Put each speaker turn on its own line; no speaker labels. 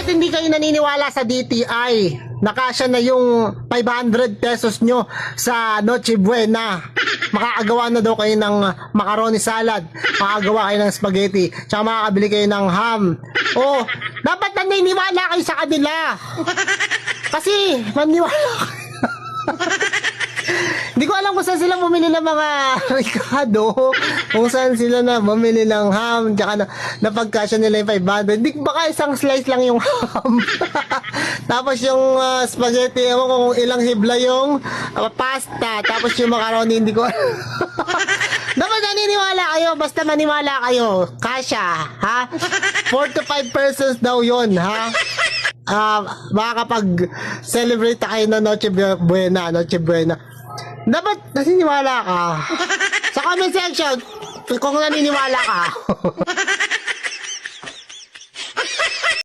Bakit hindi kayo naniniwala sa DTI? Nakasya na yung 500 pesos nyo sa Noche Buena. Makakagawa na daw kayo ng macaroni salad. Makakagawa kayo ng spaghetti. Tsaka makakabili kayo ng ham. Oh, dapat naniniwala kayo sa kanila. Kasi, maniwala kayo. Hindi ko alam kung saan sila bumili ng mga Ricardo, kung saan sila na bumili ng ham, tsaka napagkasya nila yung 500. Di baka isang slice lang yung ham. Tapos yung spaghetti, ewan ko kung ilang hibla yung pasta, tapos yung macaroni, hindi ko dapat naniniwala kayo, basta maniwala kayo. Kasya, ha? 4 to 5 persons daw yun, ha? Makakapag-celebrate kayo ng Noche Buena, Noche Buena. Dapat naniniwala ka. Sa comment section, kung naniniwala ka.